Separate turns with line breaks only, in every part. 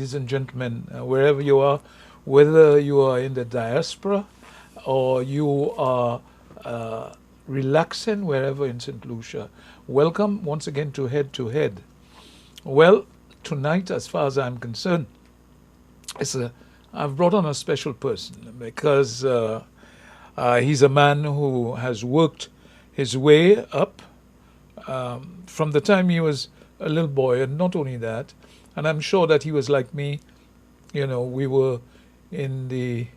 ladies and gentlemen, wherever you are, whether you are in the diaspora or you are relaxing wherever in St. Lucia, welcome once again to Head to Head. Well, tonight, as far as I'm concerned, I've brought on a special person because he's a man who has worked his way up from the time he was a little boy, and not only that, and I'm sure that he was like me. We were in the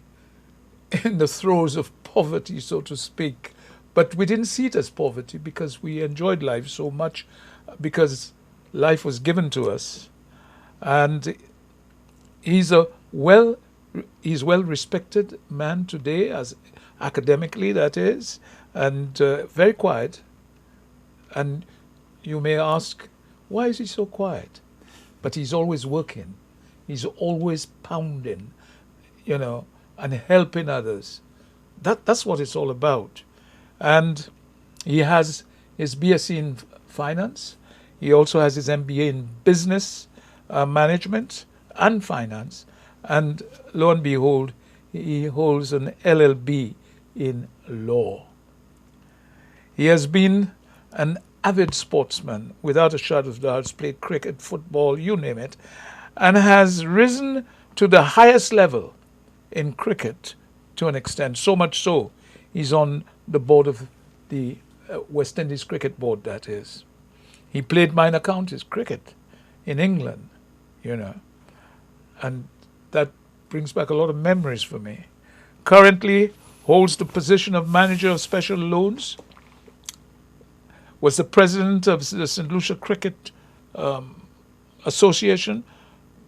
throes of poverty, so to speak, but we didn't see it as poverty because we enjoyed life so much, because life was given to us. And he's well respected man today, as academically, that is, and very quiet. And you may ask, why is he so quiet? But he's always working. He's always pounding, and helping others. That's what it's all about. And he has his BSc in finance. He also has his MBA in business management and finance. And lo and behold, he holds an LLB in law. He has been an avid sportsman, without a shadow of doubt, played cricket, football, you name it, and has risen to the highest level in cricket to an extent, so much so he's on the board of the West Indies Cricket Board, that is. He played minor counties cricket in England, and that brings back a lot of memories for me. Currently holds the position of manager of special loans, was the president of the St. Lucia Cricket Association.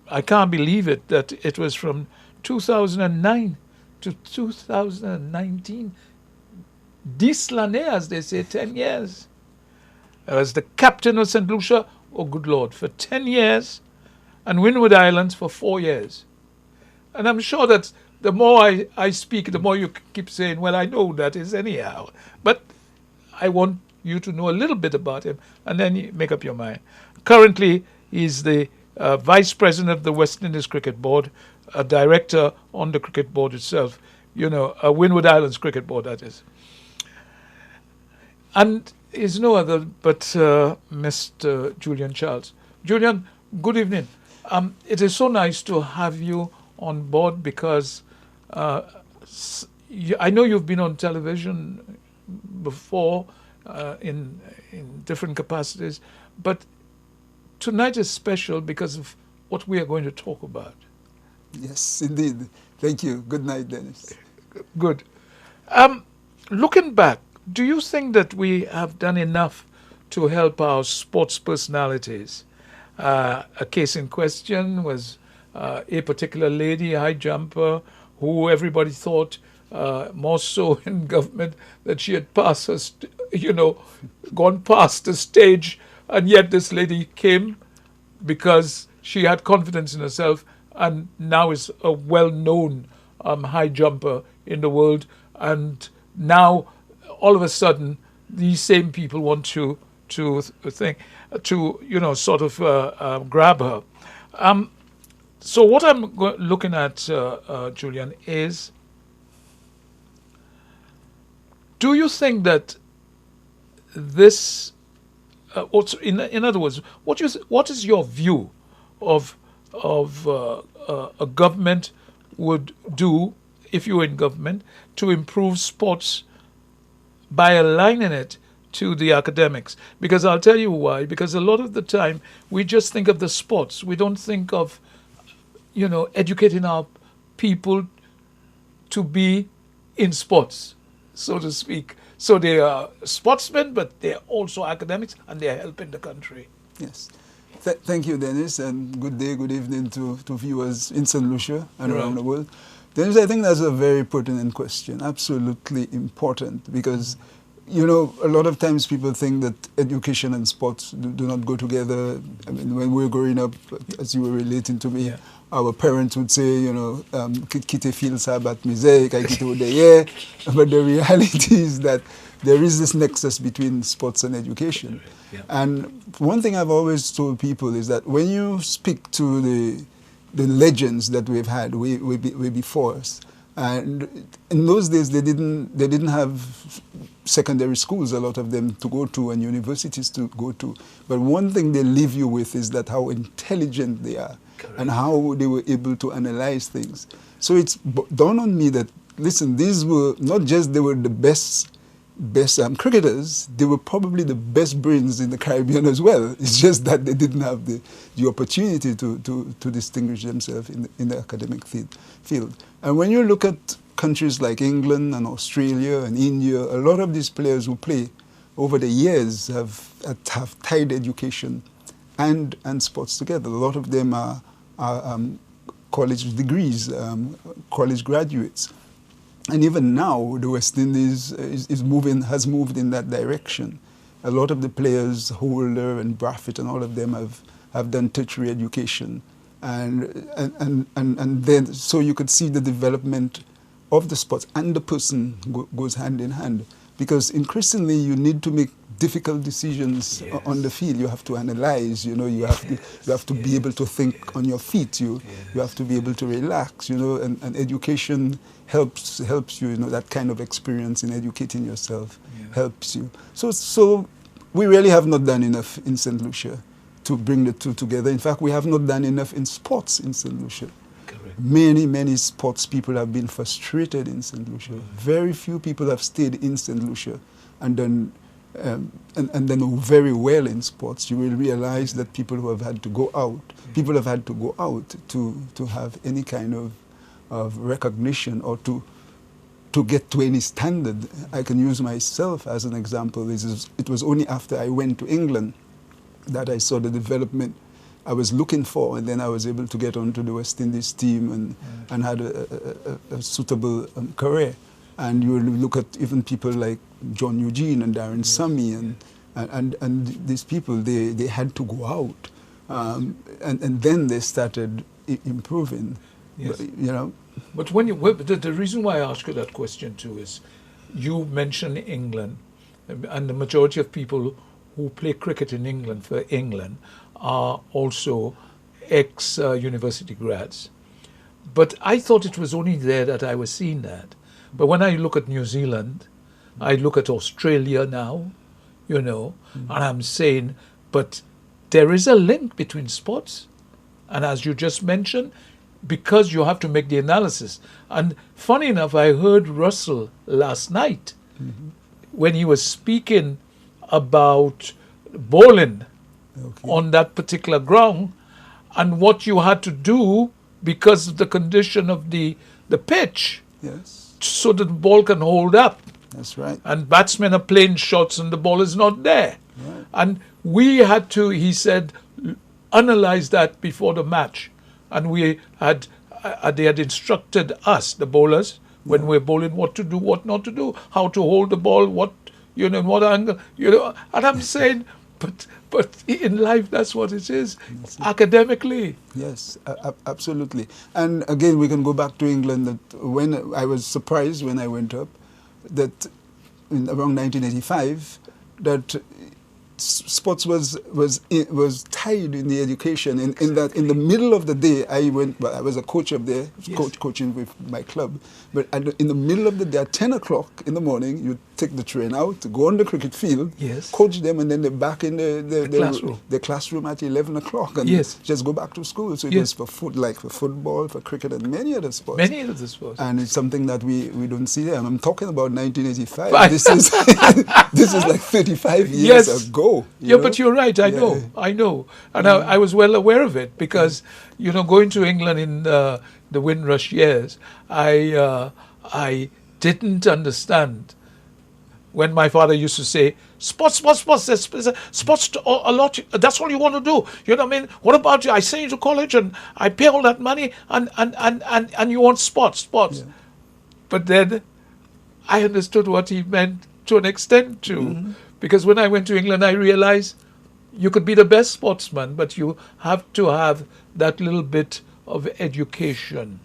I can't believe it, that it was from 2009 to 2019. 10 l'année, as they say, 10 years. I was the captain of St. Lucia, oh good Lord, for 10 years, and Windward Islands for 4 years. And I'm sure that the more I speak, the more you keep saying, well, I know that is anyhow. But I want you to know a little bit about him, and then you make up your mind. Currently, he's the vice president of the West Indies Cricket Board, a director on the cricket board itself, a Windward Islands Cricket Board, that is. And is no other but Mr. Julian Charles. Julian, good evening. It is so nice to have you on board because I know you've been on television before in different capacities, but tonight is special because of what we are going to talk about.
Yes, indeed. Thank you. Good night, Dennis.
Good. Looking back, do you think that we have done enough to help our sports personalities? A case in question was a particular lady, high jumper, who everybody thought, more so in government, that she had passed her, gone past the stage, and yet this lady came because she had confidence in herself and now is a well-known high jumper in the world. And now, all of a sudden, these same people want to grab her. So what I'm looking at, Julian, is, do you think that this, in other words, what is your view of a government would do, if you were in government, to improve sports by aligning it to the academics? Because I'll tell you why. Because a lot of the time we just think of the sports. We don't think of, educating our people to be in sports, so to speak. So they are sportsmen, but they're also academics, and they're helping the country.
Yes. Thank you, Dennis, and good day, good evening to viewers in St. Lucia and around the world. Dennis, I think that's a very pertinent question, absolutely important, because, a lot of times people think that education and sports do not go together. I mean, when we were growing up, as you were relating to me, our parents would say, quitte fil sa bat musique, I quitte odeye. But the reality is that there is this nexus between sports and education. And one thing I've always told people is that when you speak to the legends that we've had way before us. And in those days, they didn't have secondary schools, a lot of them, to go to, and universities to go to. But one thing they leave you with is that how intelligent they are. Correct. And how they were able to analyze things. So it's dawned on me that, listen, these were not just they were the best cricketers, they were probably the best brains in the Caribbean as well. It's just that they didn't have the opportunity to distinguish themselves in the academic field. And when you look at countries like England and Australia and India, a lot of these players who play over the years have tied education and sports together. A lot of them are college degrees, college graduates. And even now, the West Indies has moved in that direction. A lot of the players, Holder and Braffett and all of them have done tertiary education. And then, so you could see the development of the sports and the person goes hand in hand. Because increasingly you need to make difficult decisions. Yes. On the field. You have to analyze, you have to be able to think on your feet. You have to be able to relax, and education helps you, that kind of experience in educating yourself helps you. So we really have not done enough in St. Lucia to bring the two together. In fact, we have not done enough in sports in St. Lucia. Correct. Many sports people have been frustrated in St. Lucia. Very few people have stayed in St. Lucia and done very well in sports. You will realize that people who have had to go out, to have any kind of recognition or to get to any standard. I can use myself as an example. It was only after I went to England that I saw the development I was looking for, and then I was able to get onto the West Indies team and had a suitable career. And you look at even people like John Eugene and Darren Sammy and these people, they had to go out. And then they started improving.
Yes. But the reason why I ask you that question too is you mentioned England, and the majority of people who play cricket in England for England are also ex-university grads. But I thought it was only there that I was seeing that. But when I look at New Zealand, I look at Australia now, and I'm saying, but there is a link between sports. And as you just mentioned, because you have to make the analysis. And funny enough, I heard Russell last night when he was speaking about bowling on that particular ground and what you had to do because of the condition of the pitch.
Yes.
So that the ball can hold up.
That's right.
And batsmen are playing shots and the ball is not there. Right. And we had to, he said, analyze that before the match. And they had instructed us, the bowlers, when we're bowling, what to do, what not to do, how to hold the ball, in what angle, And I'm saying, but in life, that's what it is, academically.
Yes, absolutely. And again, we can go back to England. That when I was surprised when I went up, that around 1985, that sports was tied in the education. In that, in the middle of the day, I was a coach up there, coaching with my club. But in the middle of the day, at 10 o'clock in the morning, you take the train out to go on the cricket field, coach them, and then they're back in the classroom at 11 o'clock, and just go back to school. So it was for football, for cricket, and many other sports. And it's something that we don't see there. I'm talking about 1985. This is like 35 years ago.
But you're right. I know. And I was well aware of it because, going to England in the Windrush years, I didn't understand when my father used to say, sports, a lot, that's all you want to do. You know what I mean? What about you? I send you to college and I pay all that money and you want sports. Yeah. But then I understood what he meant to an extent too. Because when I went to England, I realized you could be the best sportsman, but you have to have that little bit of education.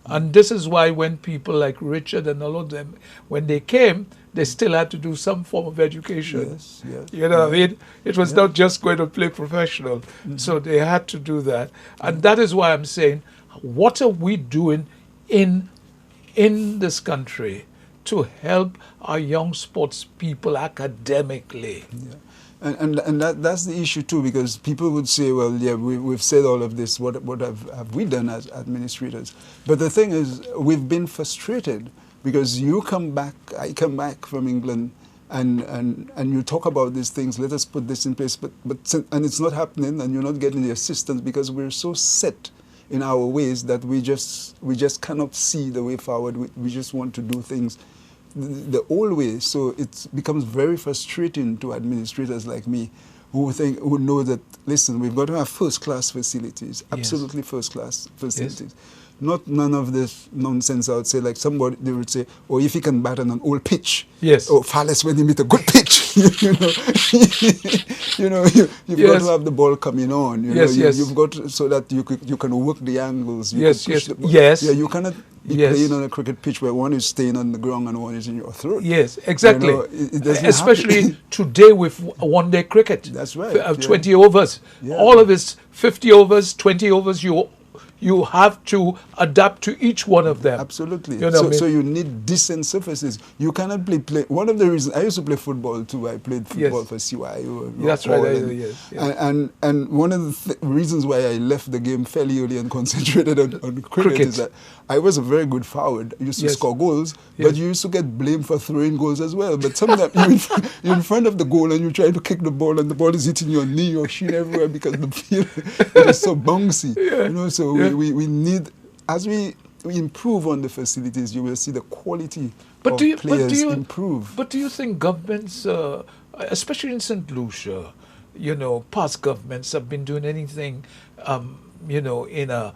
And this is why when people like Richard and all of them, when they came, they still had to do some form of education.
Yes, yes.
You know what I mean? It was
Yeah.
not just going to play professional. So they had to do that. And that is why I'm saying, what are we doing in this country to help our young sports people academically?
Yeah. And that's the issue too, because people would say, well, yeah, we've said all of this, what have we done as administrators? But the thing is, we've been frustrated because you come back, I come back from England, and you talk about these things, let us put this in place, and it's not happening, and you're not getting the assistance because we're so set in our ways that we just cannot see the way forward. We just want to do things the old way. So it becomes very frustrating to administrators like me who know that, listen, we've got to have first-class facilities, absolutely first-class facilities. Yes. Not none of this nonsense I would say, like somebody, they would say, oh, if he can bat on an old pitch,
yes,
or far less when he meet a good pitch, you know, you've got to have the ball coming on, you know, you've got to, so that you can work the angles,
yes,
yeah, you cannot be playing on a cricket pitch where one is staying on the ground and one is in your throat.
Yes, exactly.
You know, it
especially today with one-day cricket.
That's right.
20 overs. Yeah. All of it's 50 overs, 20 overs. You have to adapt to each one of them.
Absolutely.
You know
so you need decent surfaces. You cannot play. One of the reasons I used to play football too. I played football for CYU.
That's right.
And one of the reasons why I left the game fairly early and concentrated on cricket is that I was a very good forward. I used to score goals, but you used to get blamed for throwing goals as well. But sometimes you're in front of the goal and you try to kick the ball and the ball is hitting your knee or shin everywhere because the field it is so bouncy. You know, so we need, as we improve on the facilities, you will see the quality of players improve.
But do you think governments, especially in St. Lucia, you know, past governments have been doing anything, you know, in a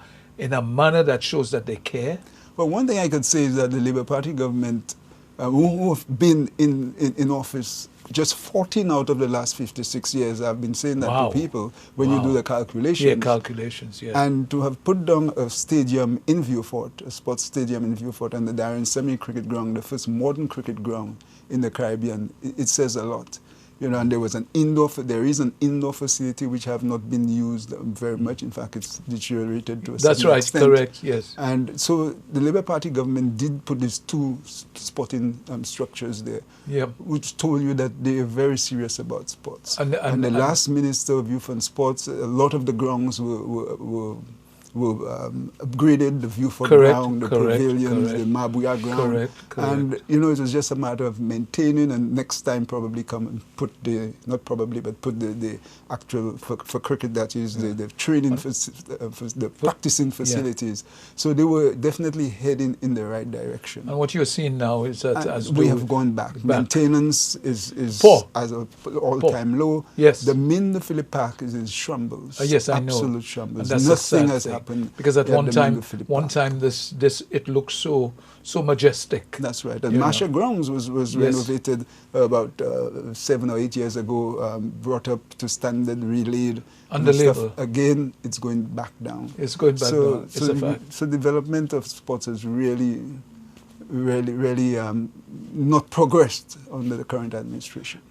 manner that shows that they care?
Well, one thing I could say is that the Labour Party government, who have been in office, just 14 out of the last 56 years, I've been saying that to people when you do the calculations.
Yeah, calculations, yeah.
And to have put down a stadium in Vieux-Fort, a sports stadium in Vieux-Fort, and the Darren Semi-Cricket Ground, the first modern cricket ground in the Caribbean, it says a lot. You know, and there is an indoor facility which have not been used very much. In fact, it's deteriorated to a certain extent.
Correct, yes.
And so the Labour Party government did put these two sporting structures there, which told you that they are very serious about sports. And the last Minister of Youth and Sports, a lot of the grounds were upgraded, the Vieux-Fort ground, the pavilions, the Mabuya ground. And, you know, it was just a matter of maintaining, and next time probably come and put put the actual, for cricket, that is, the training, the practicing facilities. So they were definitely heading in the right direction.
And what you're seeing now is that
we have gone back. Maintenance is as an all-time low.
Yes.
The Min Philip Park is in shambles.
Yes, I know.
Absolute shambles.
And
nothing has happened.
Because at one time this it looked so majestic.
That's right. And Masha Grounds was renovated about 7 or 8 years ago, brought up to standard, relayed.
Unbelievable.
Again, it's going back down.
It's going back down. It's a fact.
So development of sports has really not progressed under the current administration.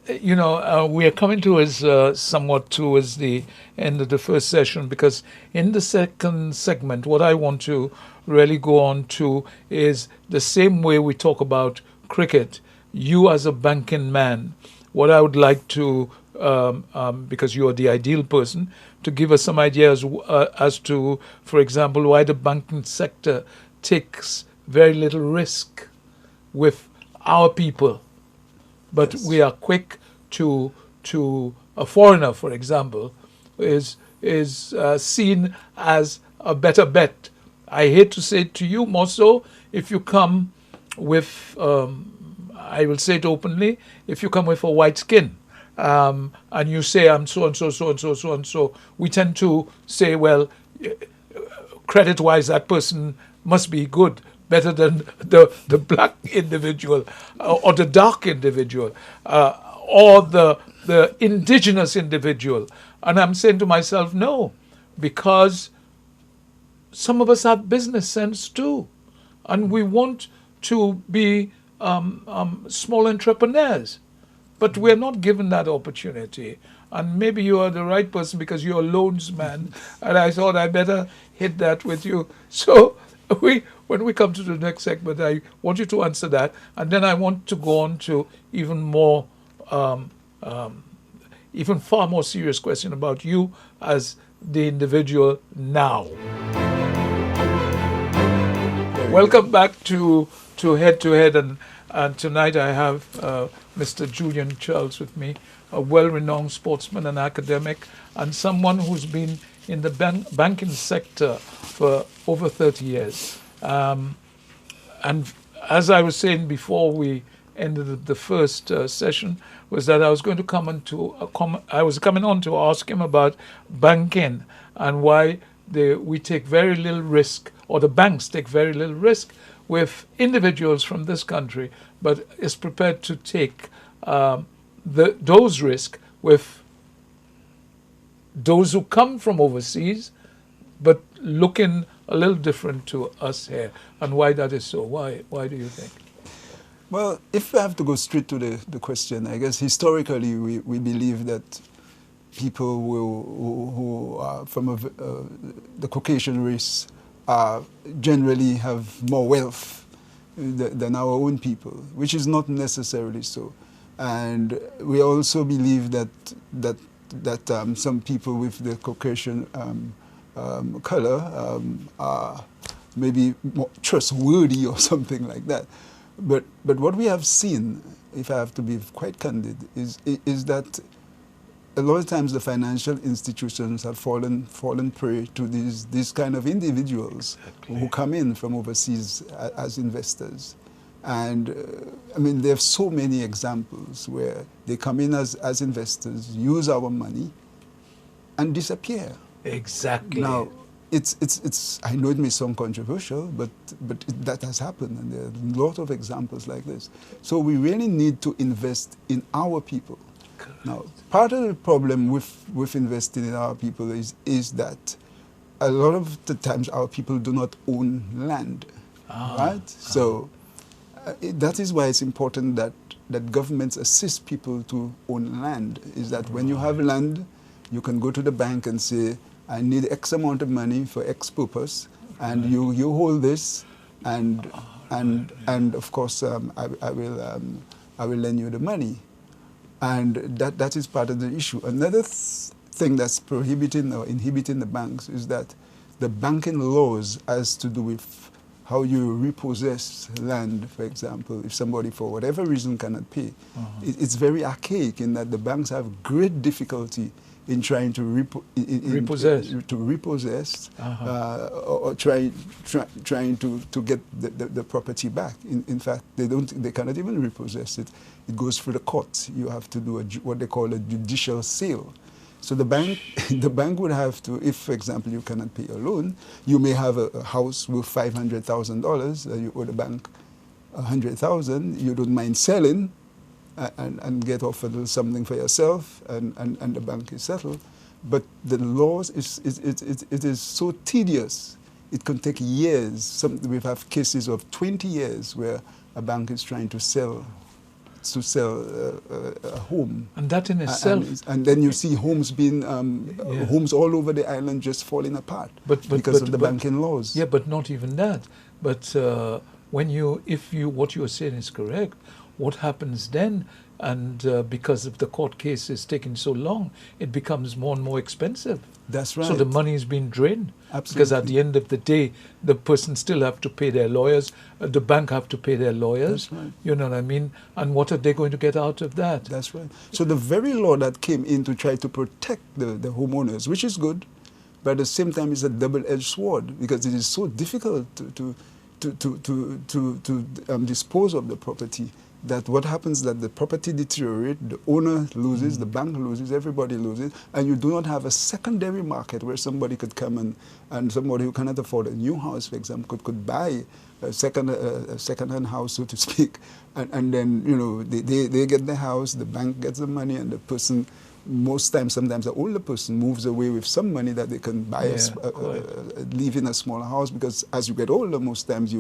You know, we are coming somewhat towards the end of the first session, because in the second segment, what I want to really go on to is the same way we talk about cricket. You as a banking man, what I would like to, because you are the ideal person, to give us some ideas as to, for example, why the banking sector takes very little risk with our people, but we are quick to a foreigner, for example, is seen as a better bet. I hate to say it to you, more so if you come with, I will say it openly, if you come with a white skin, and you say I'm so and so, so and so, so and so, we tend to say, well, credit-wise, that person must be good, better than the black individual or the dark individual or the indigenous individual. And I'm saying to myself, no, because some of us have business sense too, and we want to be small entrepreneurs, but we're not given that opportunity. And maybe you are the right person because you're a loans man, and I thought I better hit that with you. So when we come to the next segment, I want you to answer that, and then I want to go on to even more, um, um, even far more serious question about you as the individual now. Welcome back to Head to Head, and tonight I have Mr. Julian Charles with me, a well-renowned sportsman and academic, and someone who's been in the banking sector for over 30 years. And as I was saying before we ended the first session, was that I was going to come into I was coming on to ask him about banking and why we take very little risk, or the banks take very little risk with individuals from this country, but is prepared to take those risks with those who come from overseas, but looking a little different to us here, and why that is so. Why do you think?
Well, if I have to go straight to the question, I guess historically we believe that people who are from the Caucasian race generally have more wealth than our own people, which is not necessarily so. And we also believe that some people with the Caucasian color are maybe more trustworthy or something like that. But what we have seen, if I have to be quite candid, is that a lot of times the financial institutions have fallen prey to these kind of individuals who come in from overseas as investors. And I mean, there are so many examples where they come in as investors, use our money, and disappear.
Exactly.
Now, it's I know it may sound controversial, but that has happened, and there are a lot of examples like this. So we really need to invest in our people.
Correct.
Now, part of the problem with investing in our people is that a lot of the times our people do not own land, right? So that is why it's important that governments assist people to own land, is that when you have land, you can go to the bank and say, I need X amount of money for X purpose, and you hold this, and of course I will lend you the money, and that is part of the issue. Another thing that's prohibiting or inhibiting the banks is that the banking laws has to do with how you repossess land, for example, if somebody for whatever reason cannot pay. It's very archaic in that the banks have great difficulty in trying to repossess, or trying to get the property back. In fact, they cannot even repossess it. It goes through the courts. You have to do what they call a judicial sale. So the bank would have to, if, for example, you cannot pay your loan, you may have a house worth $500,000. You owe the bank $100,000. You don't mind selling and get offered something for yourself, and the bank is settled. But the laws it is so tedious. It can take years. We have cases of 20 years where a bank is trying to sell a home,
and that in itself,
and then you see homes being homes all over the island just falling apart because of the banking laws.
Yeah, but not even that. But if what you are saying is correct, what happens then? And because of the court cases taking so long, it becomes more and more expensive.
That's right.
So the money is being drained.
Absolutely.
Because at the end of the day, the person still have to pay their lawyers. The bank have to pay their lawyers.
That's right.
You know what I mean? And what are they going to get out of that?
That's right. So the very law that came in to try to protect the homeowners, which is good, but at the same time it's a double-edged sword, because it is so difficult to dispose of the property, that what happens that the property deteriorates, the owner loses, the bank loses, everybody loses, and you do not have a secondary market where somebody could come and somebody who cannot afford a new house, for example, could buy a second-hand house, so to speak, and then, you know, they get the house, the bank gets the money, and the person most times, sometimes the older person moves away with some money that they can buy, live in a smaller house, because as you get older, most times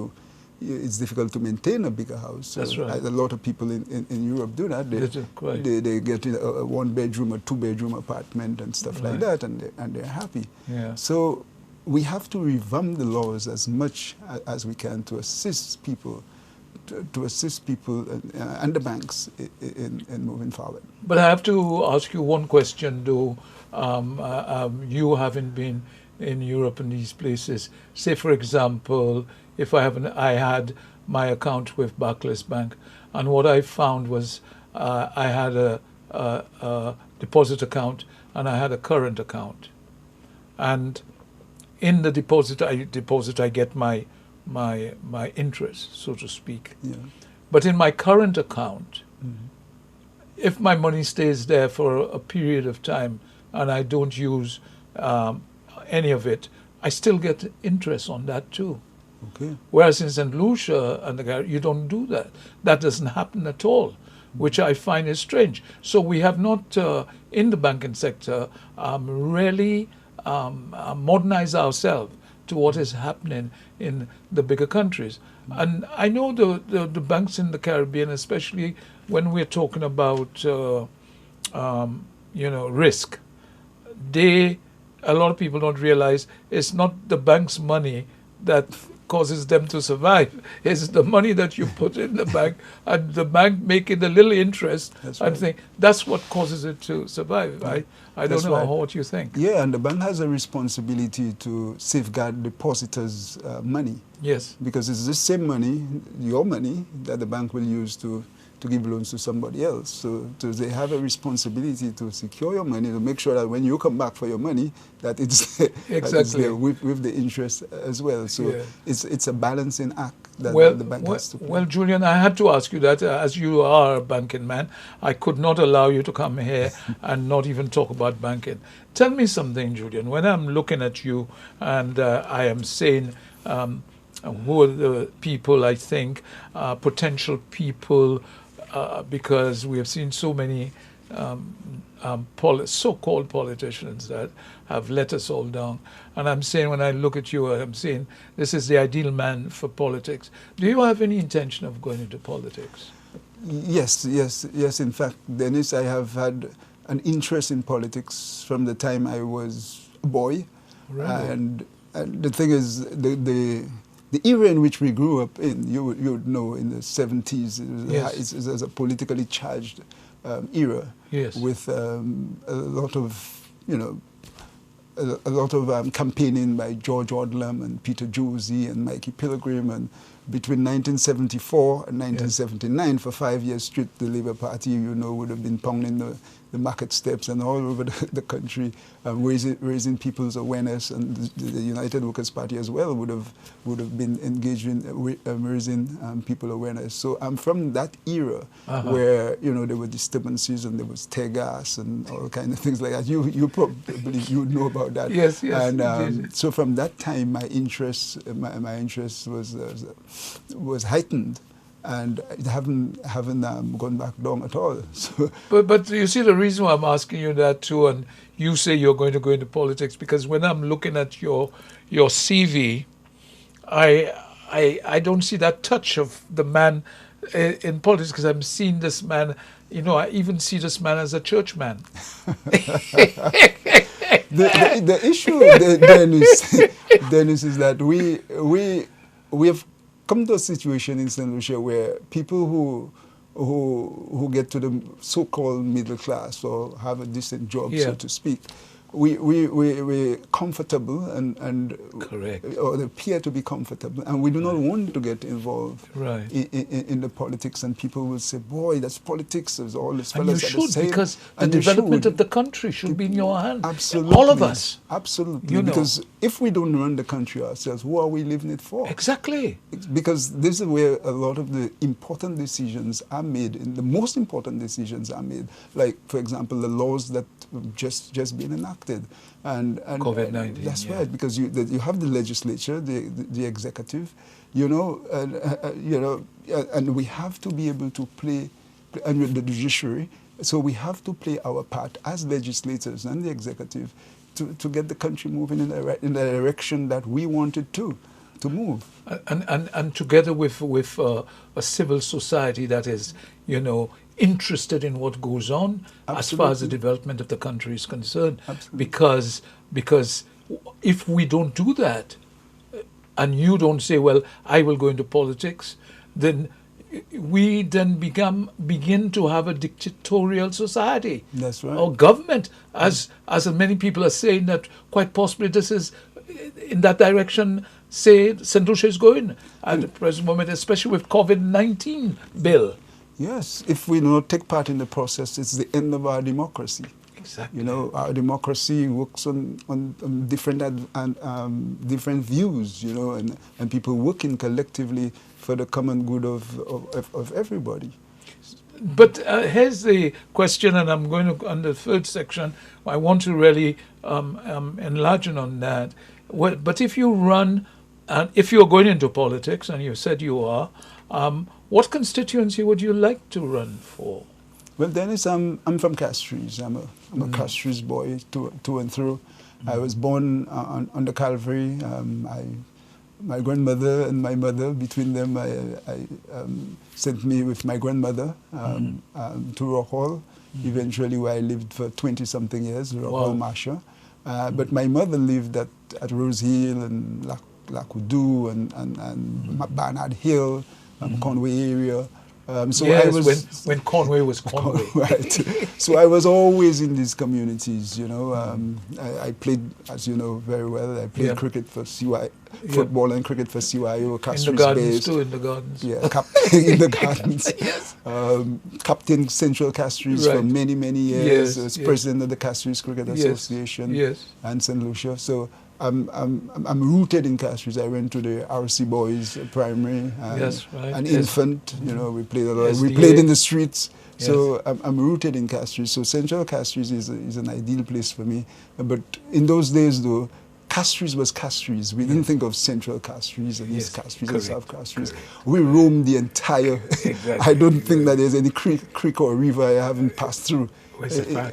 it's difficult to maintain a bigger house. So
that's right.
A lot of people in Europe do that. They get a one-bedroom or two-bedroom apartment and stuff like that, and they're happy.
Yeah.
So we have to revamp the laws as much as we can to assist people, and the banks in moving forward.
But I have to ask you one question, though. You haven't been in Europe and these places. Say, for example, if I had my account with Barclays Bank, and what I found was I had a deposit account and I had a current account, and in the deposit I get my interest, so to speak.
Yeah.
But in my current account, if my money stays there for a period of time and I don't use any of it, I still get interest on that too.
Okay.
Whereas in St. Lucia and you don't do that. That doesn't happen at all, which I find is strange. So we have not, in the banking sector, really modernized ourselves to what is happening in the bigger countries. And I know the banks in the Caribbean, especially when we're talking about risk, a lot of people don't realize it's not the bank's money that causes them to survive. It's the money that you put in the bank, and the bank making a little interest.
That's
and
right.
think that's what causes it to survive. I don't know what you think.
Yeah, and the bank has a responsibility to safeguard depositors' money.
Yes.
Because it's the same money, your money, that the bank will use to give loans to somebody else. So they have a responsibility to secure your money, to make sure that when you come back for your money, that it's,
exactly.
that it's there with the interest as well. So
yeah.
it's a balancing act that the bank has to play.
Well, Julian, I had to ask you that. As you are a banking man, I could not allow you to come here and not even talk about banking. Tell me something, Julian. When I'm looking at you and I am saying who are the people I think, potential people, because we have seen so many so-called politicians that have let us all down. And I'm saying, when I look at you, I'm saying this is the ideal man for politics. Do you have any intention of going into politics?
Yes. In fact, Dennis, I have had an interest in politics from the time I was a boy.
Really?
And the thing is, the era in which we grew up in, you would know, in the 70s, it was a politically charged era.
Yes.
With a lot of, campaigning by George Odlum and Peter Josie and Mikey Pilgrim, and between 1974 and 1979, for 5 years straight, the Labour Party, would have been pounding the market steps and all over the country, raising people's awareness, and the United Workers' Party as well would have been engaged in raising people awareness. So I'm from that era where there were disturbances and there was tear gas and all kinds of things like that. You probably you would know about that.
Yes.
And so from that time, my interest was heightened. And it haven't gone back down at all. So.
But you see, the reason why I'm asking you that too, and you say you're going to go into politics, because when I'm looking at your CV, I don't see that touch of the man in politics, because I'm seeing this man. I even see this man as a churchman.
the issue, Dennis, is that we have come to a situation in St. Lucia where people who get to the so-called middle class or have a decent job, so to speak, we're comfortable and
correct,
or they appear to be comfortable, and we do not want to get involved in the politics. And people will say, "Boy, that's politics." There's all these fellas
and you should, because the
and
development of the country should be in your hands.
Absolutely,
all of us.
Absolutely, because if we don't run the country ourselves, who are we living it for?
Exactly.
Because this is where a lot of the important decisions are made, and the most important decisions are made. Like, for example, the laws that just been enacted. And
COVID-19.
That's right, because you have the legislature, the executive, and we have to be able to play, and with the judiciary, So we have to play our part as legislators and the executive to get the country moving in the direction that we wanted to move.
And together with a civil society that is, interested in what goes on as far as the development of the country is concerned.
Absolutely.
Because if we don't do that, and you don't say, well, I will go into politics, then we then begin to have a dictatorial society.
That's right.
Or government, as many people are saying that quite possibly this is in that direction, say, St. Lucia is going at the present moment, especially with COVID-19 bill.
Yes, if we do not take part in the process, it's the end of our democracy.
Exactly.
Our democracy works on different different views, and people working collectively for the common good of everybody.
But here's the question, and I'm going to, on the third section, I want to really enlarge on that. Well, but if you run, and if you're going into politics, and you said you are, what constituency would you like to run for?
Well, Dennis, I'm from Castries. I'm a Castries boy through and through. I was born on the Calvary. My grandmother and my mother, between them, I sent me with my grandmother to Rock Hall, eventually where I lived for 20-something years, Rock Hall, Marsha. But my mother lived at Rose Hill and Lakudu and Barnard Hill, Conway area.
So yes, I was when Conway was Conway.
Right. So I was always in these communities, I played, as you know very well, I played cricket for CY, football and cricket for CYO, Castries
in the gardens
based.
too, in the gardens.
Yeah, in the gardens. Yes. Captain Central Castries for many, many years. As president of the Castries Cricket Association and St. Lucia. So I'm rooted in Castries. I went to the RC Boys primary and infant. We played a lot. We played in the streets. So I'm rooted in Castries. So Central Castries is an ideal place for me. But in those days, though, Castries was Castries. We didn't think of Central Castries and East Castries and South Castries. We roamed the entire. I don't think that there's any creek or river I haven't passed through.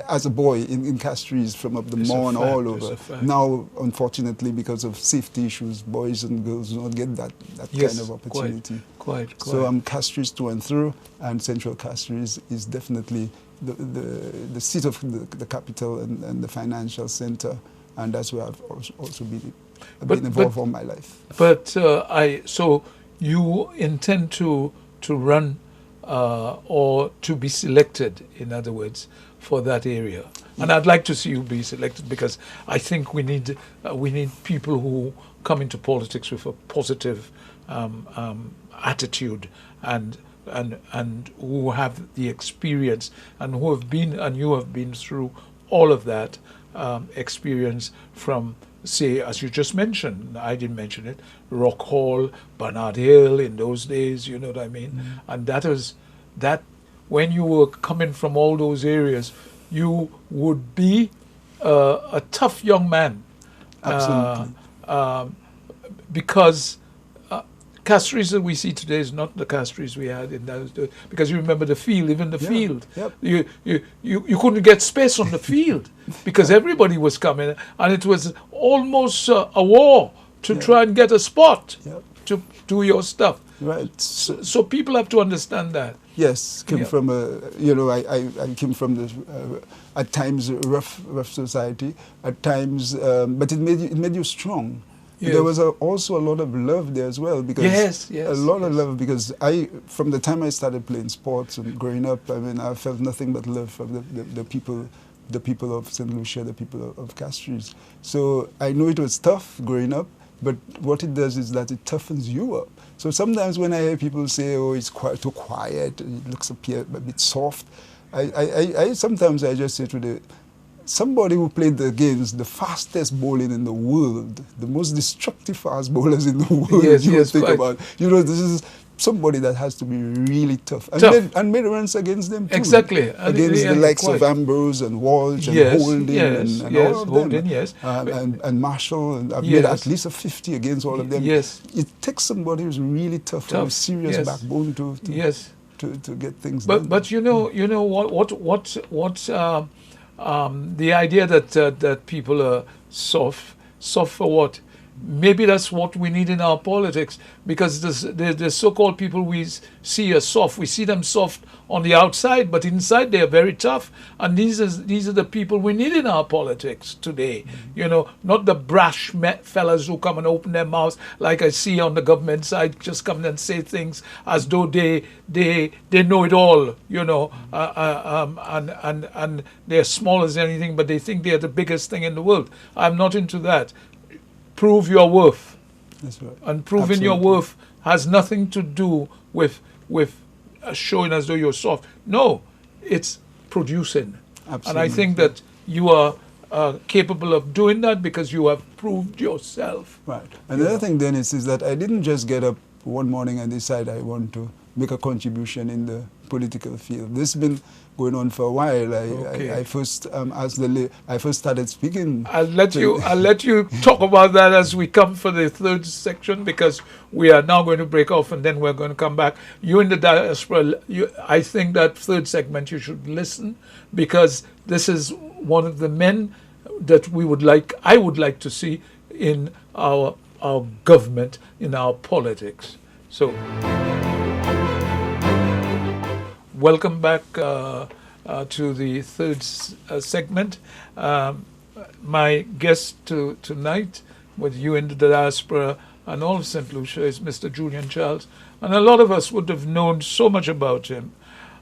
As a boy in Castries, from up the Mon all over. Now, unfortunately, because of safety issues, boys and girls do not get that kind of opportunity.
Quite.
So I'm Castries through and through, and Central Castries is definitely the seat of the capital and the financial center, and that's where I've also been involved all my life.
But so you intend to run or to be selected, in other words, for that area. And I'd like to see you be selected, because I think we need people who come into politics with a positive attitude and who have the experience and who have been, and you have been through all of that experience from, say, as you just mentioned, I didn't mention it, Rock Hall, Barnard Hill in those days, you know what I mean? And that when you were coming from all those areas, you would be a tough young man.
Absolutely.
Because Castries that we see today is not the Castries we had in those days. Because you remember the field, even the field.
Yep.
You couldn't get space on the field because everybody was coming. And it was almost a war to try and get a spot to do your stuff.
Right.
So people have to understand that.
Yes, came from I came from the at times rough society, at times, but it made you strong. Yes. There was also a lot of love there as well, because a lot of love, because from the time I started playing sports and growing up, I mean, I felt nothing but love from the people of St. Lucia, the people of Castries. So I know it was tough growing up, but what it does is that it toughens you up. So sometimes when I hear people say, "Oh, it's too quiet, it looks a bit soft," I sometimes just say to somebody who played against the fastest bowling in the world, the most destructive fast bowlers in the world, think about. This is somebody that has to be really tough. And made runs against them too.
Exactly.
Against the likes of Ambrose and Walsh and Holding and all of them. And Marshall, and I've made at least a 50 against all of them.
Yes.
It takes somebody who's really tough with a serious backbone to...
Yes.
to get things done.
But you know the idea that that people are soft for what? Maybe that's what we need in our politics, because the so-called people we see as soft, we see them soft on the outside, but inside they are very tough. And these are the people we need in our politics today. You know, not the brash fellas who come and open their mouths like I see on the government side, just come and say things as though they know it all. You know, and they're small as anything, but they think they're the biggest thing in the world. I'm not into that. Prove your worth.
That's right.
And proving your worth has nothing to do with showing as though you're soft. No, it's producing.
Absolutely.
And I think that you are capable of doing that because you have proved yourself.
Right. Another thing, Dennis, is that I didn't just get up one morning and decide I want to make a contribution in the political field. This has been going on for a while. I first I first started speaking.
I'll let you talk about that as we come for the third section, because we are now going to break off and then we're going to come back. You in the diaspora, I think that third segment you should listen, because this is one of the men that I would like to see in our government, in our politics. So welcome back to the third segment. My guest tonight with You in the Diaspora and all of St. Lucia is Mr. Julian Charles. And a lot of us would have known so much about him.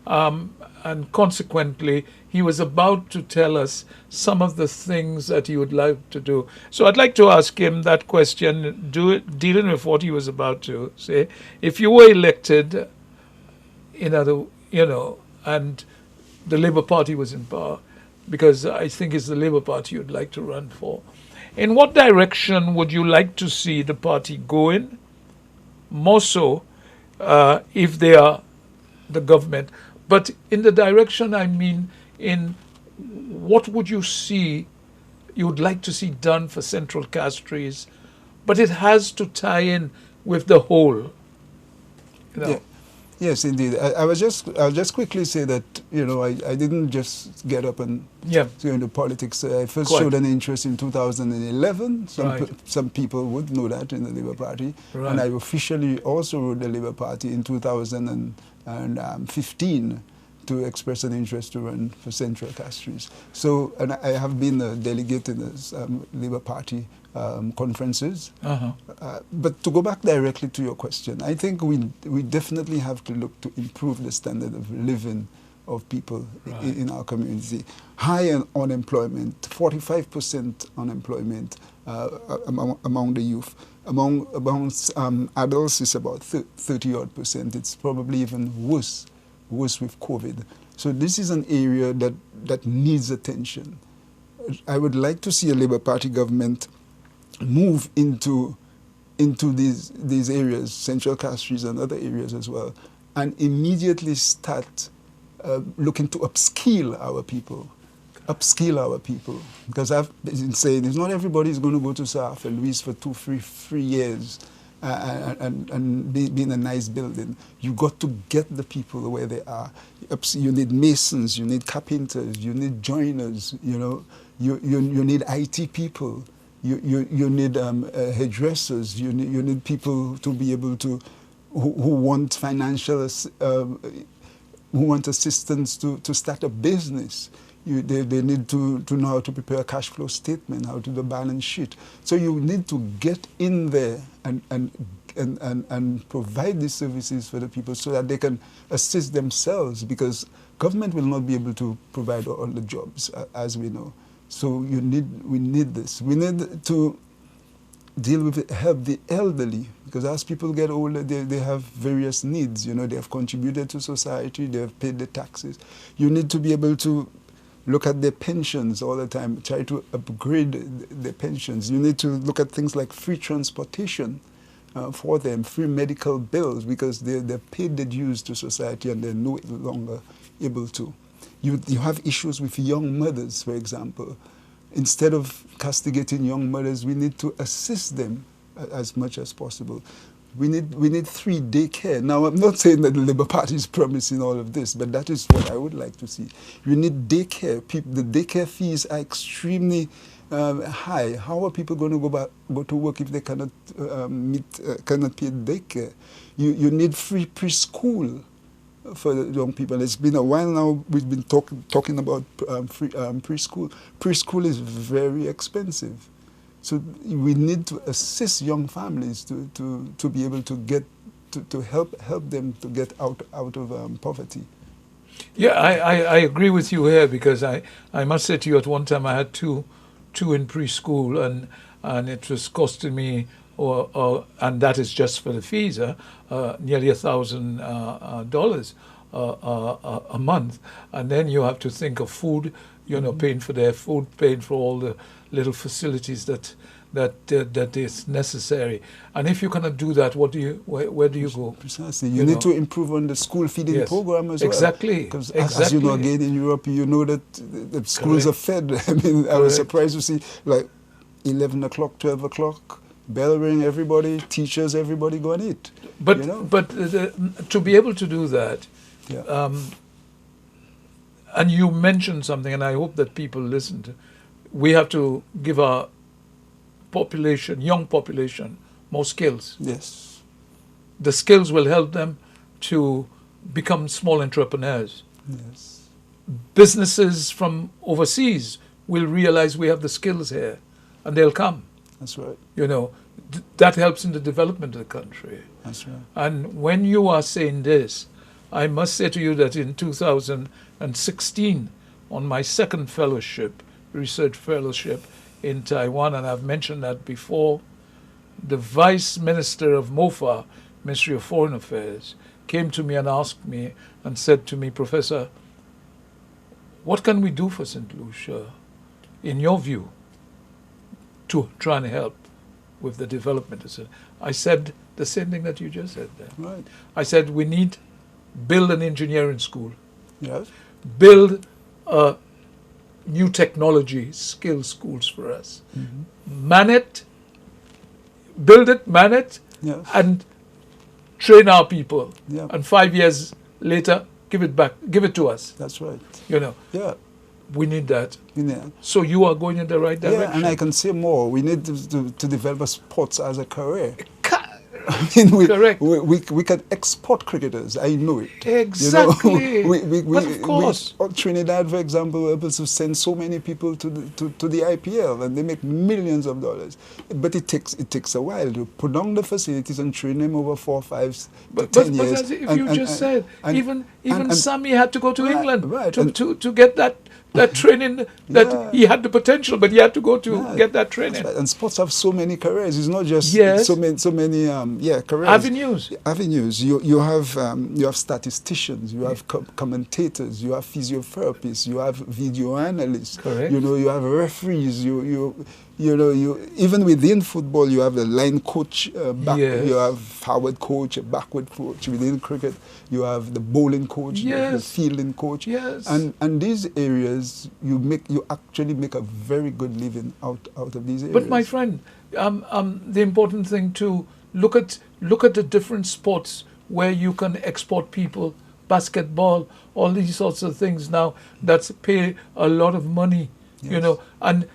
And consequently, he was about to tell us some of the things that he would like to do. So I'd like to ask him that question, dealing with what he was about to say. If you were elected, and the Labour Party was in power, because I think it's the Labour Party you'd like to run for, in what direction would you like to see the party go in? More so, if they are the government. But in the direction, I mean, in what would you see you would like to see done for Central Castries, but it has to tie in with the whole.
Yeah. Yes, indeed. I'll just quickly say that, I didn't just get up and go into politics. I first showed an interest in 2011. Some people would know that in the Labour Party. Right. And I officially also wrote the Labour Party in 2015 to express an interest to run for Central Castries. So, and I have been a delegate in the Labour Party conferences. But to go back directly to your question, I think we definitely have to look to improve the standard of living of people in our community. High unemployment, 45% unemployment among the youth. Among adults, it's about 30-odd%. It's probably even worse with COVID. So this is an area that needs attention. I would like to see a Labour Party government move into these areas, Central Castries and other areas as well, and immediately start looking to upskill our people. Because I've been saying, it's not everybody is going to go to South and Louis for 2-3 years and be in a nice building. You got to get the people where they are. You need masons, you need carpenters, you need joiners, you need IT people. You need hairdressers. You need people to be able to who want financial who want assistance to start a business. They need to know how to prepare a cash flow statement, how to do a balance sheet. So you need to get in there and provide these services for the people so that they can assist themselves, because government will not be able to provide all the jobs, as we know. So we need this. We need to deal with help the elderly, because as people get older, they have various needs. They have contributed to society, they have paid the taxes. You need to be able to look at their pensions all the time, try to upgrade their pensions. You need to look at things like free transportation for them, free medical bills, because they've paid the dues to society and they're no longer able to. You have issues with young mothers, for example. Instead of castigating young mothers, we need to assist them as much as possible. We need 3 daycare. Now, I'm not saying that the Labour Party is promising all of this, but that is what I would like to see. You need daycare. The daycare fees are extremely high. How are people going to go to work if they cannot cannot pay daycare? You need free preschool for the young people. It's been a while now. We've been talking about free preschool. Preschool is very expensive. So we need to assist young families to be able to get to help them to get out of poverty.
Yeah, I agree with you here, because I must say to you, at one time I had two in preschool, and it was costing me, and that is just for the fees, nearly $1,000 a month, and then you have to think of food, paying for their food, paying for all the little facilities that is necessary. And if you cannot do that, where do you go?
Precisely. You need to improve on the school feeding program as well.
Exactly.
Because as you know, again, in Europe, you know that the schools are fed. I mean, I was surprised to see like 11 o'clock, 12 o'clock, bell ring, everybody, teachers, everybody go and eat.
But to be able to do that, and you mentioned something, and I hope that people listened. We have to give our young population, more skills.
Yes.
The skills will help them to become small entrepreneurs.
Yes.
Businesses from overseas will realize we have the skills here, and they'll come.
That's right.
That helps in the development of the country.
That's right.
And when you are saying this, I must say to you that in 2016, on my second research fellowship in Taiwan, and I've mentioned that before, the Vice Minister of MOFA, Ministry of Foreign Affairs, came to me and asked me and said to me, Professor, what can we do for St. Lucia, in your view, to try and help with the development? I said the same thing that you just said there.
Right.
I said we need build an engineering school.
Yes.
Build new technology skill schools for us. Mm-hmm. Build it, man it,
yes,
and train our people.
Yeah.
And 5 years later, give it to us.
That's right.
Yeah. We need that.
Yeah.
So you are going in the right direction.
Yeah, and I can say more. We need to develop sports as a career. I mean,
Correct.
We can export cricketers. I know it.
Exactly. But of course.
Trinidad, for example, were able to send so many people to the IPL, and they make millions of dollars. But it takes a while to put on the facilities and train them over 4, 5, 10 years.
But as you just said, even Sammy had to go to England to get that training, that he had the potential, but he had to go to get that training.
Right. And sports have so many careers. It's not just so many careers. Avenues. You have statisticians, you have commentators, you have physiotherapists, you have video analysts.
Correct.
You have referees. You even within football, you have a line coach, you have forward coach, a backward coach. Within cricket, you have the bowling coach, the fielding coach.
Yes.
And these areas, you actually make a very good living out of these areas.
But my friend, the important thing to look at the different sports where you can export people, basketball, all these sorts of things now that pay a lot of money.
Yes.
And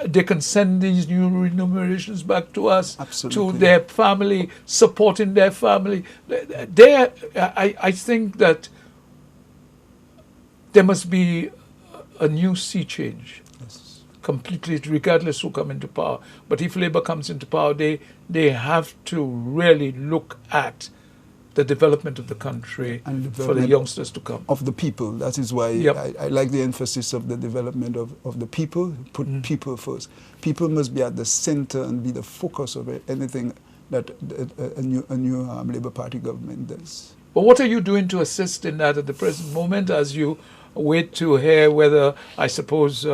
they can send these new remunerations back to us,
absolutely,
to their family, supporting their family. I think that there must be a new sea change, completely, regardless who come into power. But if Labour comes into power, they have to really look at the development of the country and for the youngsters to come.
Of the people. That is why I like the emphasis of the development of the people. Put people first. People must be at the center and be the focus of anything that a new Labour Party government does.
But what are you doing to assist in that at the present moment, as you wait to hear whether, I suppose,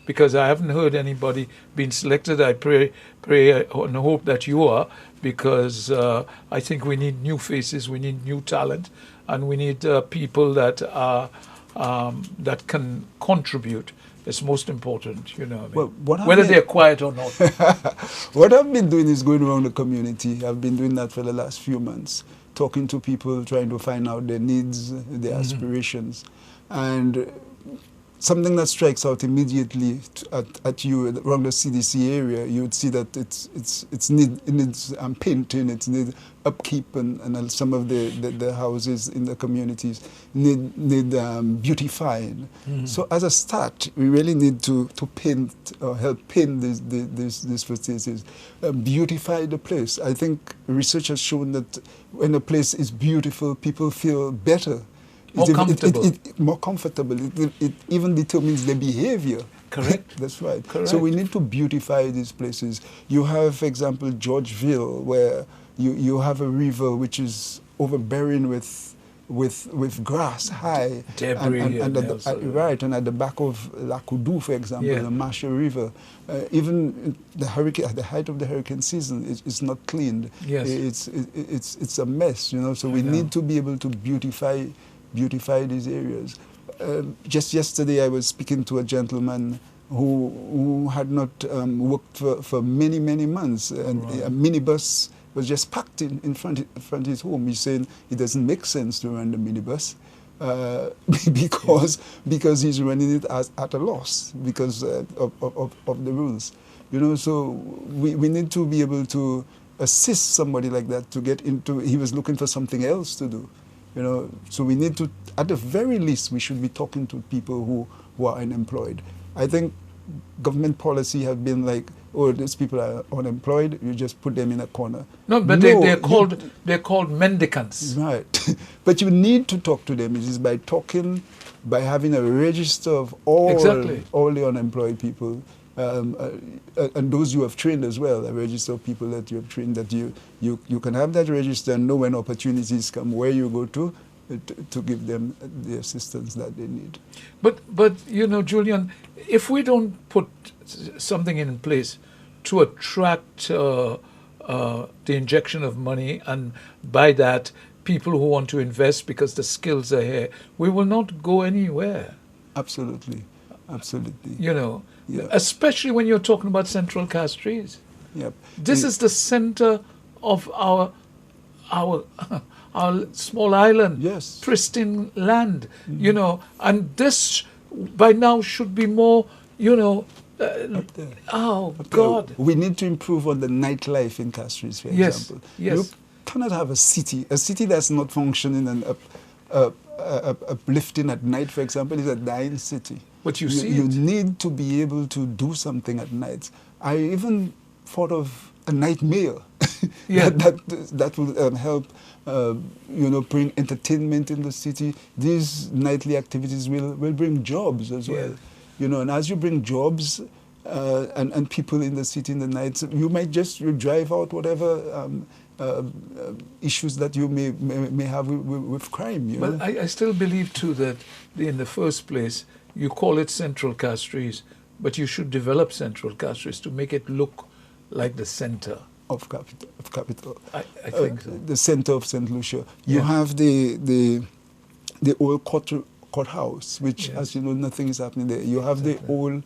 because I haven't heard anybody being selected, I pray and hope that you are, because I think we need new faces, we need new talent, and we need people that are that can contribute is most important, you know what I mean?
Well, what
Whether
happened-
they're quiet or not.
What I've been doing is going around the community. I've been doing that for the last few months, talking to people, trying to find out their needs, their aspirations. And something that strikes out immediately at you around the CDC area, you would see that it needs painting, it needs upkeep, and some of the houses in the communities need beautifying. So as a start, we really need to paint or help paint these facilities, beautify the place. I think research has shown that when a place is beautiful, people feel better.
More comfortable.
More comfortable. It even determines their behavior.
Correct.
That's right.
Correct.
So we need to beautify these places. You have, for example, Georgeville, where you have a river which is overbearing with grass high.
Debris.
Right, and at the back of Lakudu, for example, the Masha River, even the height of the hurricane season, it's not cleaned.
Yes.
It's a mess, you know. So we need to be able to beautify these areas. Just yesterday, I was speaking to a gentleman who had not worked for many months, and a minibus was just parked in front of his home. He's saying it doesn't make sense to run the minibus because he's running it at a loss because of the rules. You know, so we need to be able to assist somebody like that to get into. He was looking for something else to do. You know, so we need to, at the very least, we should be talking to people who are unemployed. I think government policy have been like, oh, these people are unemployed, you just put them in a corner.
No, but they're called mendicants.
Right. But you need to talk to them. It is by talking, by having a register of all the unemployed people. And those you have trained as well, a register of people that you have trained, that you can have that register and know when opportunities come, where you go to give them the assistance that they need.
But you know, Julian, if we don't put something in place to attract the injection of money, and by that people who want to invest because the skills are here, we will not go anywhere.
Absolutely. Absolutely.
You know, especially when you're talking about Central Castries.
Yep.
This is the center of our small island.
Yes.
Pristine land. You know, and this by now should be more, you know, oh God.
We need to improve on the nightlife in Castries, for example.
Yes.
You cannot have a city that's not functioning and uplifting at night, for example, is a dying city.
But you
need to be able to do something at night. I even thought of a night mail. that will help, you know, bring entertainment in the city. These nightly activities will bring jobs as well. You know, and as you bring jobs and people in the city in the night, you might just drive out whatever issues that you may have with crime. You know?
I still believe too that in the first place you call it Central Castries, but you should develop Central Castries to make it look like the center
of capital.
I think so.
The center of St. Lucia. You have the old courthouse, which, as you know, nothing is happening there. You have the old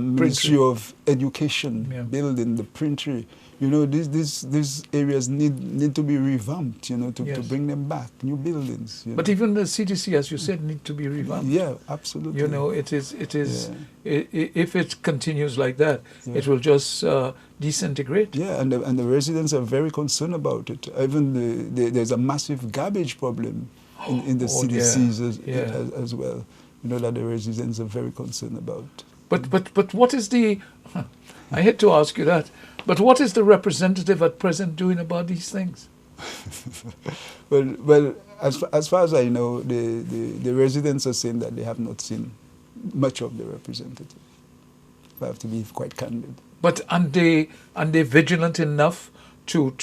Ministry of Education building, the printery. You know, these areas need to be revamped, you know, to bring them back, new buildings.
But even the CDC, as you said, need to be revamped.
Yeah, absolutely.
You know, it is. If it continues like that, it will just disintegrate.
Yeah, and the residents are very concerned about it. Even there's a massive garbage problem in the CDCs as well. You know, that the residents are very concerned about.
But what is the? I hate to ask you that. But what is the representative at present doing about these things?
well, as far as I know, the residents are saying that they have not seen much of the representative. I have to be quite candid.
But are they vigilant enough to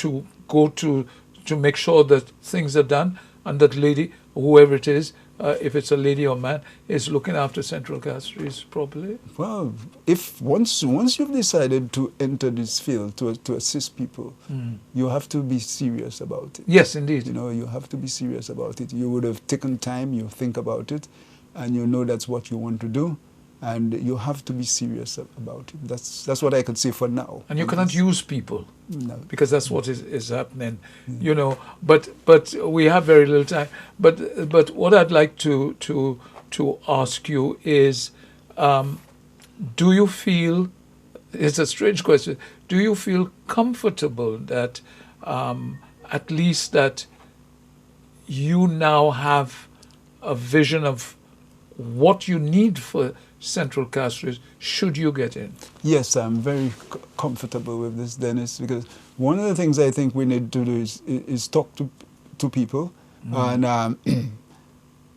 go to make sure that things are done, and that lady, whoever it is, if it's a lady or man, is looking after Central Castries properly?
Well, if once you've decided to enter this field to assist people, you have to be serious about it.
Yes, indeed.
You know, you have to be serious about it. You would have taken time, you think about it, and you know that's what you want to do. and you have to be serious about it. That's what I could say for now.
And you cannot use people.
No.
Because that's what is happening, you know. But we have very little time. But what I'd like to ask you is, do you feel? It's a strange question. Do you feel comfortable that, at least that, you now have a vision of what you need for Central Castries should you get in?
Yes, I'm very comfortable with this, Dennis, because one of the things I think we need to do is talk to people. And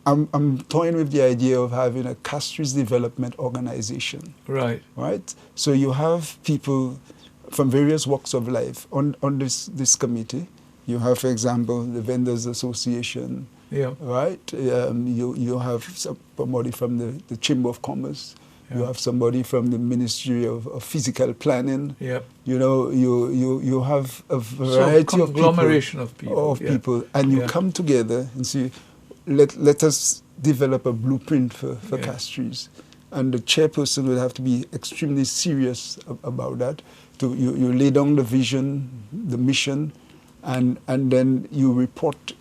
I'm toying with the idea of having a Castries Development Organization.
Right.
Right? So you have people from various walks of life on this committee. You have, for example, the Vendors Association.
Yeah.
Right? You have somebody from the Chamber of Commerce. Yeah. You have somebody from the Ministry of Physical Planning.
Yeah.
You know, you have a variety of
conglomeration of people.
And you come together and say, let us develop a blueprint for Castries. And the chairperson will have to be extremely serious about that. You lay down the vision, the mission, and then you report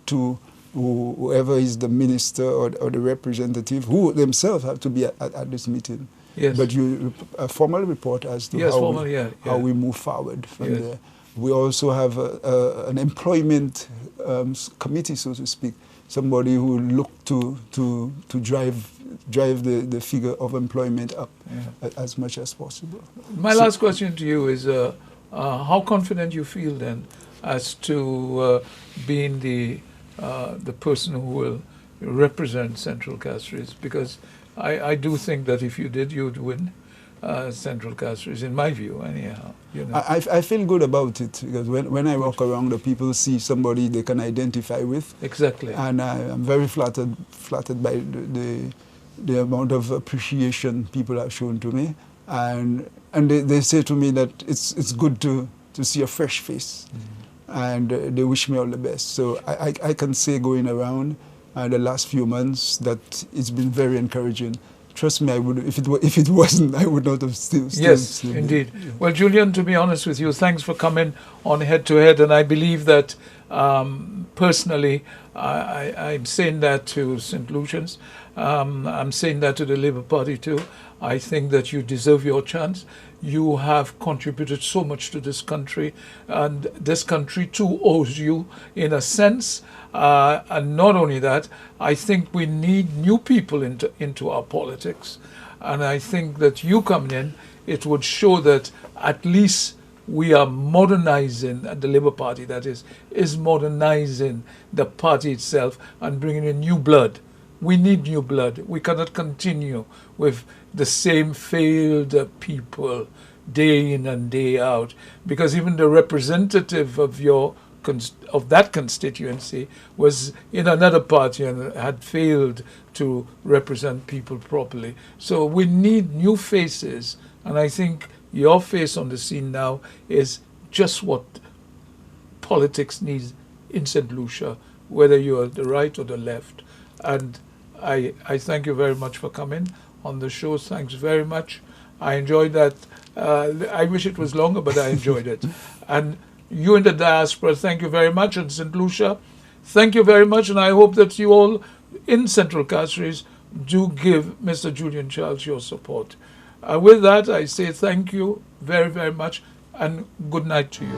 to whoever is the minister or the representative, who themselves have to be at this meeting.
Yes.
But a formal report as to how we move forward from there. We also have an employment committee, so to speak, somebody who look to drive the figure of employment up as much as possible.
My last question to you is, how confident you feel then as to being the person who will represent Central Castries? Because I do think that if you did, you'd win Central Castries, in my view, anyhow. You know.
I feel good about it, because when I walk around, the people see somebody they can identify with.
Exactly.
And I'm very flattered by the amount of appreciation people have shown to me. And they say to me that it's good to see a fresh face. And they wish me all the best. So I can say, going around the last few months, that it's been very encouraging. Trust me, I would, if it wasn't, I would not have still
yes, indeed. Yeah. Well, Julian, to be honest with you, thanks for coming on Head to Head, and I believe that personally, I'm saying that to St. Lucians, I'm saying that to the Labour Party too. I think that you deserve your chance. You have contributed so much to this country, and this country too owes you, in a sense. And not only that, I think we need new people into our politics. And I think that you coming in, it would show that at least we are modernizing, the Labour Party that is modernizing the party itself and bringing in new blood. We need new blood. We cannot continue with the same failed people day in and day out, because even the representative of that constituency was in another party and had failed to represent people properly. So we need new faces, and I think your face on the scene now is just what politics needs in St. Lucia, whether you're the right or the left. And I thank you very much for coming on the show. Thanks very much. I enjoyed that. I wish it was longer, but I enjoyed it. And you in the diaspora, thank you very much. And St. Lucia, thank you very much. And I hope that you all in Central Castries do give Mr. Julian Charles your support. With that, I say thank you very, very much, and good night to you.